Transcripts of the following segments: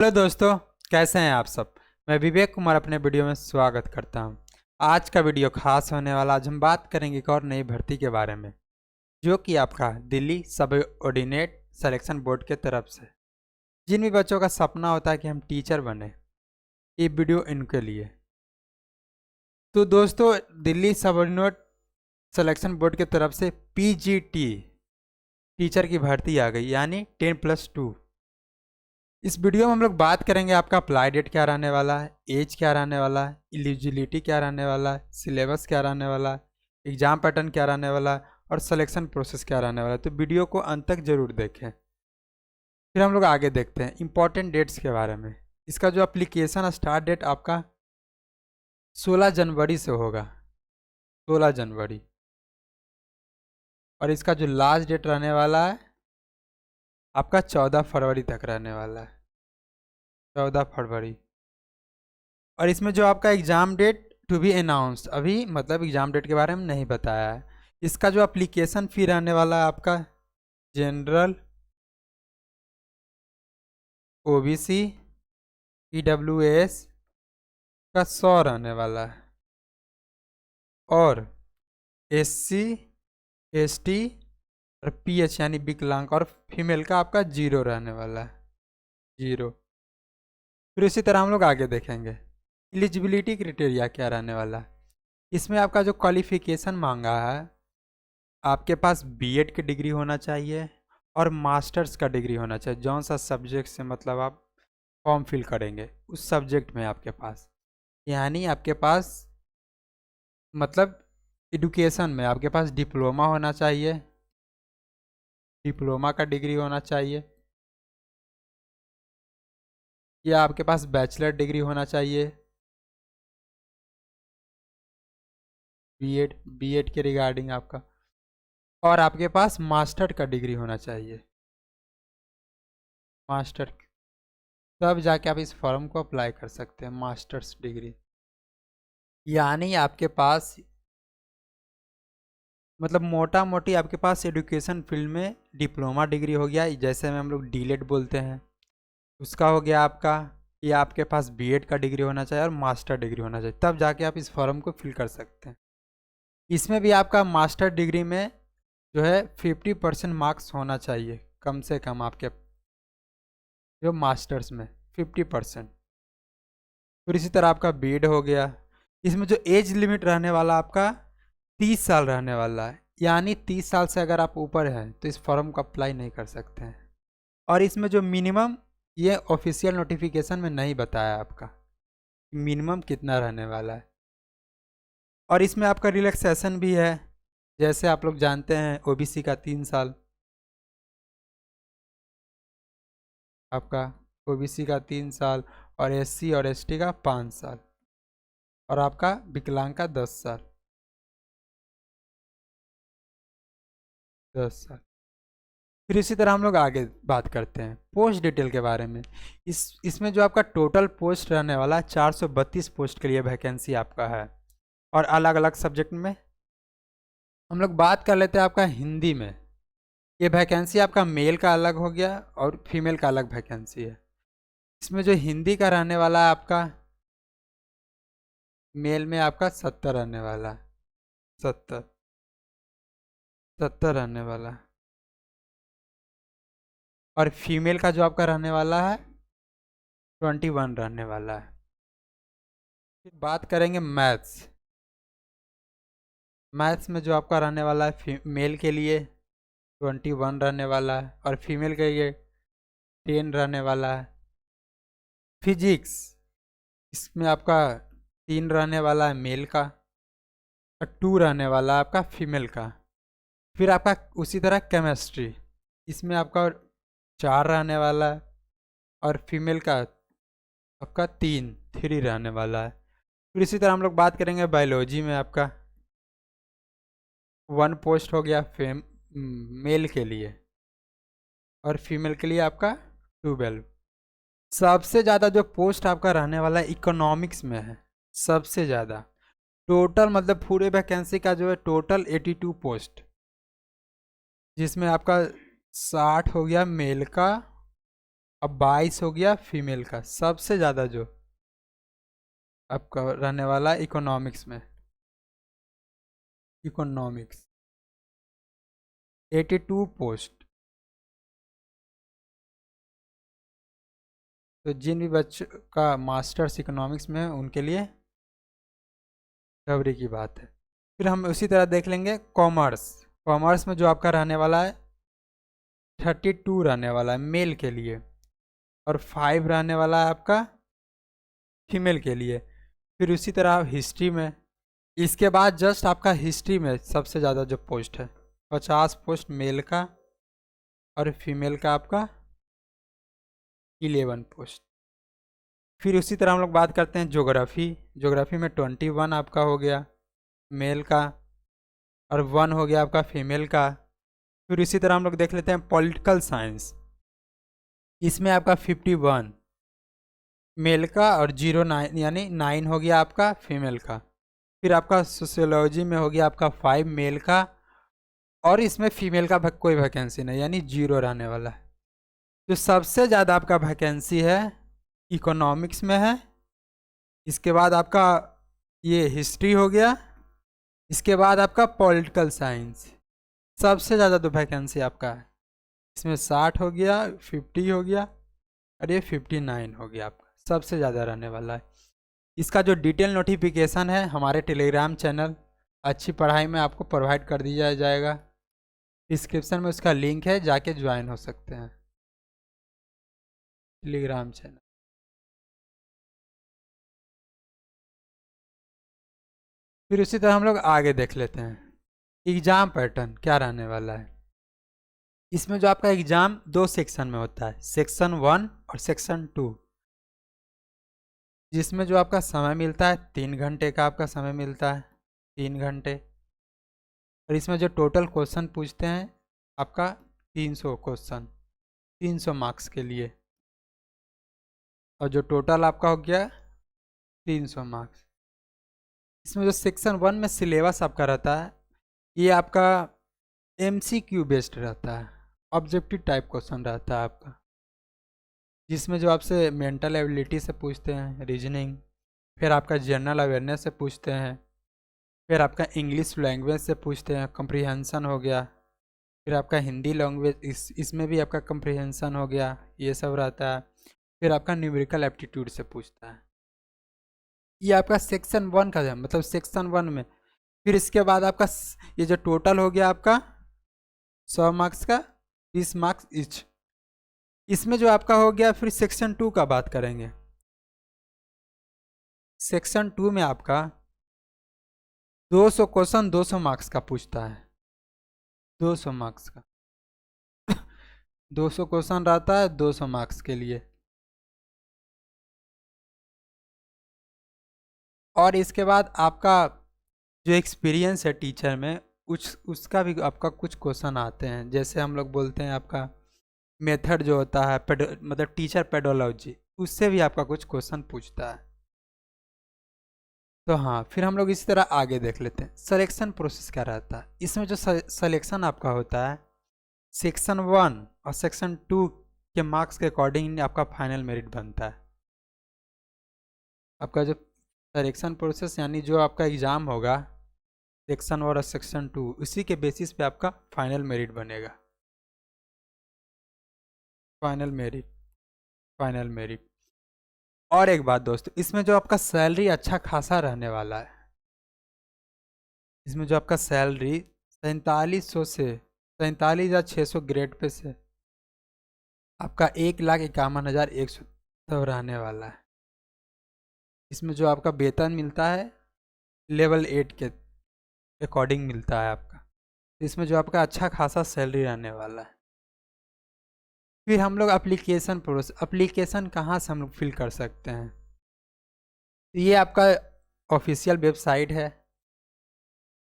Hello दोस्तों, कैसे हैं आप सब। मैं विवेक कुमार अपने वीडियो में स्वागत करता हूं। आज का वीडियो खास होने वाला। आज हम बात करेंगे एक और नई भर्ती के बारे में, जो कि आपका दिल्ली सब ऑर्डिनेट सिलेक्शन बोर्ड के तरफ से। जिन भी बच्चों का सपना होता है कि हम टीचर बने, ये वीडियो इनके लिए। तो दोस्तों, दिल्ली सब ऑर्डिनेट सिलेक्शन बोर्ड की तरफ से पीजीटी टीचर की भर्ती आ गई, यानी 10+2। इस वीडियो में हम लोग बात करेंगे आपका अप्लाई डेट क्या रहने वाला है, एज क्या रहने वाला है, एलिजिबिलिटी क्या रहने वाला है, सिलेबस क्या रहने वाला है, एग्जाम पैटर्न क्या रहने वाला है और सिलेक्शन प्रोसेस क्या रहने वाला है। तो वीडियो को अंत तक जरूर देखें। फिर हम लोग आगे देखते हैं इंपॉर्टेंट डेट्स के बारे में। इसका जो एप्लीकेशन स्टार्ट डेट आपका 16 जनवरी से होगा, 16 जनवरी। और इसका जो लास्ट डेट रहने वाला है आपका 14 फरवरी तक रहने वाला है, 14 फरवरी। और इसमें जो आपका exam date to be announced, अभी मतलब एग्ज़ाम डेट के बारे में नहीं बताया है। इसका जो एप्लीकेशन फ़ी रहने वाला है आपका जनरल, ओबीसी, ईडब्ल्यूएस का 100 रहने वाला है। और एससी, एसटी और पीएच यानी विकलांग और फीमेल का आपका 0 रहने वाला है, 0। फिर इसी तरह हम लोग आगे देखेंगे एलिजिबिलिटी क्राइटेरिया क्या रहने वाला है। इसमें आपका जो क्वालिफिकेशन मांगा है, आपके पास बीएड की डिग्री होना चाहिए और मास्टर्स का डिग्री होना चाहिए। जौन सा सब्जेक्ट से मतलब आप फॉर्म फिल करेंगे उस सब्जेक्ट में आपके पास, यानी आपके पास मतलब एडुकेशन में आपके पास डिप्लोमा होना चाहिए, डिप्लोमा का डिग्री होना चाहिए, या आपके पास बैचलर डिग्री होना चाहिए बीएड, बीएड के रिगार्डिंग आपका। और आपके पास मास्टर का डिग्री होना चाहिए, मास्टर। तब जाके आप इस फॉर्म को अप्लाई कर सकते हैं, मास्टर्स डिग्री। यानी आपके पास मतलब मोटा मोटी आपके पास एजुकेशन फील्ड में डिप्लोमा डिग्री हो गया, जैसे में हम लोग डीलेट बोलते हैं, उसका हो गया आपका। या आपके पास बीएड का डिग्री होना चाहिए और मास्टर डिग्री होना चाहिए, तब जाके आप इस फॉर्म को फिल कर सकते हैं। इसमें भी आपका मास्टर डिग्री में जो है 50% मार्क्स होना चाहिए कम से कम, आपके जो मास्टर्स में 50%। फिर इसी तरह आपका बीएड हो गया। इसमें जो एज लिमिट रहने वाला आपका 30 साल रहने वाला है, यानी 30 साल से अगर आप ऊपर हैं तो इस फॉर्म को अप्लाई नहीं कर सकते हैं। और इसमें जो मिनिमम, ये ऑफिशियल नोटिफिकेशन में नहीं बताया आपका मिनिमम कितना रहने वाला है। और इसमें आपका रिलैक्सेशन भी है, जैसे आप लोग जानते हैं ओबीसी का 3 साल, आपका ओबीसी का 3 साल और एससी और एसटी का 5 साल और आपका विकलांग का 10 साल, 10 साल। फिर इसी तरह हम लोग आगे बात करते हैं पोस्ट डिटेल के बारे में। इसमें जो आपका टोटल पोस्ट रहने वाला है 432 पोस्ट के लिए वैकेंसी आपका है। और अलग अलग सब्जेक्ट में हम लोग बात कर लेते हैं आपका हिंदी में। ये वैकेंसी आपका मेल का अलग हो गया और फीमेल का अलग वैकेंसी है। इसमें जो हिंदी का रहने वाला है आपका मेल में आपका 70 रहने वाला है, 70, 70 रहने वाला है। और फीमेल का जो आपका रहने वाला है 21 रहने वाला है। फिर बात करेंगे मैथ्स। मैथ्स में जो आपका रहने वाला है मेल के लिए 21 रहने वाला है और फीमेल के लिए 10 रहने वाला है। फिजिक्स, इसमें आपका 3 रहने वाला है मेल का और 2 रहने वाला है आपका फीमेल का। फिर आपका उसी तरह केमिस्ट्री, इसमें आपका 4 रहने वाला है और फीमेल का आपका 3 रहने वाला है। फिर इसी तरह हम लोग बात करेंगे बायोलॉजी में आपका 1 पोस्ट हो गया मेल के लिए और फीमेल के लिए आपका 12। सबसे ज़्यादा जो पोस्ट आपका रहने वाला है इकोनॉमिक्स में है, सबसे ज़्यादा। टोटल मतलब पूरे वैकेंसी का जो है टोटल 82 पोस्ट, जिसमें आपका 60 हो गया मेल का अब 22 हो गया फीमेल का। सबसे ज़्यादा जो आपका रहने वाला इकोनॉमिक्स में, इकोनॉमिक्स 82 पोस्ट। तो जिन भी बच्चों का मास्टर्स इकोनॉमिक्स में है उनके लिए खबरी की बात है। फिर हम उसी तरह देख लेंगे कॉमर्स। कॉमर्स में जो आपका रहने वाला है 32 रहने वाला है मेल के लिए, और 5 रहने वाला है आपका फीमेल के लिए। फिर उसी तरह हिस्ट्री में, इसके बाद जस्ट आपका हिस्ट्री में सबसे ज़्यादा जो पोस्ट है 50 पोस्ट मेल का, और फीमेल का आपका 11 पोस्ट। फिर उसी तरह हम लोग बात करते हैं ज्योग्राफी। ज्योग्राफी में 21 आपका हो गया मेल का, और 1 हो गया आपका फीमेल का। फिर इसी तरह हम लोग देख लेते हैं पॉलिटिकल साइंस। इसमें आपका 51 मेल का और 09 यानी 9 हो गया आपका फीमेल का। फिर आपका सोशियोलॉजी में हो गया आपका 5 मेल का, और इसमें फीमेल का कोई वैकेंसी नहीं, यानी 0 रहने वाला है। तो सबसे ज़्यादा आपका वैकेंसी है इकोनॉमिक्स में है। इसके बाद आपका ये हिस्ट्री हो गया, इसके बाद आपका पॉलिटिकल साइंस। सबसे ज़्यादा तो वैकेंसी आपका है इसमें 60 हो गया, 50 हो गया, और ये 59 हो गया आपका। सबसे ज़्यादा रहने वाला है। इसका जो डिटेल नोटिफिकेशन है हमारे टेलीग्राम चैनल अच्छी पढ़ाई में आपको प्रोवाइड कर दिया जाएगा। डिस्क्रिप्शन में उसका लिंक है, जाके ज्वाइन हो सकते हैं टेलीग्राम चैनल। फिर उसी तरह हम लोग आगे देख लेते हैं एग्ज़ाम पैटर्न क्या रहने वाला है। इसमें जो आपका एग्ज़ाम 2 सेक्शन में होता है, सेक्शन 1 और सेक्शन 2, जिसमें जो आपका समय मिलता है 3 घंटे का आपका समय मिलता है, 3 घंटे। और इसमें जो टोटल क्वेश्चन पूछते हैं आपका 300 क्वेश्चन, 300 मार्क्स के लिए, और जो टोटल आपका हो गया 300 मार्क्स। इसमें जो सेक्शन 1 में सिलेबस आपका रहता है ये आपका MCQ बेस्ड रहता है, ऑब्जेक्टिव टाइप क्वेश्चन रहता है आपका, जिसमें जो आपसे मेंटल एबिलिटी से पूछते हैं, रीजनिंग, फिर आपका जनरल अवेयरनेस से पूछते हैं, फिर आपका इंग्लिश लैंग्वेज से पूछते हैं, कम्प्रीहेंसन हो गया, फिर आपका हिंदी लैंग्वेज इसमें भी आपका कम्प्रीहेंसन हो गया, ये सब रहता है। फिर आपका न्यूमेरिकल एप्टीट्यूड से पूछता है। ये आपका सेक्शन 1 का है, मतलब सेक्शन 1 में। फिर इसके बाद आपका ये जो टोटल हो गया आपका 100 मार्क्स का, 20 मार्क्स ईच। इसमें जो आपका हो गया, फिर सेक्शन 2 का बात करेंगे। सेक्शन 2 में आपका 200 क्वेश्चन 200 मार्क्स का पूछता है, 200 मार्क्स का 200 क्वेश्चन रहता है 200 मार्क्स के लिए। और इसके बाद आपका जो एक्सपीरियंस है टीचर में उसका भी आपका कुछ क्वेश्चन आते हैं। जैसे हम लोग बोलते हैं आपका मेथड जो होता है मतलब टीचर पेडोलॉजी, उससे भी आपका कुछ क्वेश्चन पूछता है। तो हाँ, फिर हम लोग इसी तरह आगे देख लेते हैं सिलेक्शन प्रोसेस क्या रहता है। इसमें जो सिलेक्शन आपका होता है सेक्शन 1 और सेक्शन 2 के मार्क्स के अकॉर्डिंग आपका फाइनल मेरिट बनता है। आपका जो सिलेक्शन प्रोसेस यानी जो आपका एग्ज़ाम होगा सेक्शन 1 और सेक्शन 2, उसी के बेसिस पे आपका फाइनल मेरिट बनेगा। Final merit, final merit. और एक बात दोस्तों, इसमें जो आपका सैलरी अच्छा खासा रहने वाला है। इसमें जो आपका सैलरी 4700 से 47,600 ग्रेड पे से आपका 1,51,100 रहने वाला है। इसमें जो आपका वेतन मिलता है लेवल 8 के अकॉर्डिंग मिलता है आपका। इसमें जो आपका अच्छा खासा सैलरी रहने वाला है। फिर हम लोग एप्लीकेशन प्रोसेस, एप्लीकेशन कहाँ से हम लोग फिल कर सकते हैं। ये आपका ऑफिशियल वेबसाइट है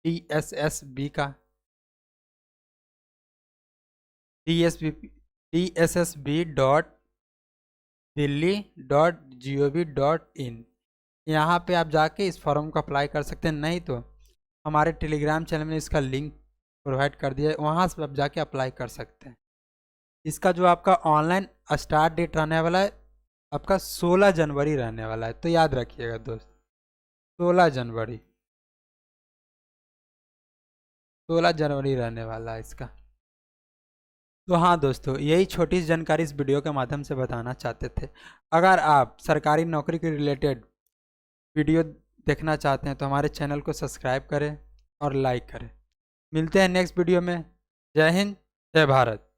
DSSB का, DSSB.delhi.gov.in। यहाँ पे आप जाके इस फॉर्म को अप्लाई कर सकते हैं, नहीं तो हमारे टेलीग्राम चैनल में इसका लिंक प्रोवाइड कर दिया है, वहाँ से आप जाके अप्लाई कर सकते हैं। इसका जो आपका ऑनलाइन स्टार्ट डेट रहने वाला है आपका 16 जनवरी रहने वाला है, तो याद रखिएगा दोस्त, 16 जनवरी, 16 जनवरी रहने वाला है इसका। तो हाँ दोस्तों, यही छोटी सी जानकारी इस वीडियो के माध्यम से बताना चाहते थे। अगर आप सरकारी नौकरी के रिलेटेड वीडियो देखना चाहते हैं तो हमारे चैनल को सब्सक्राइब करें और लाइक करें। मिलते हैं नेक्स्ट वीडियो में। जय हिंद, जय भारत।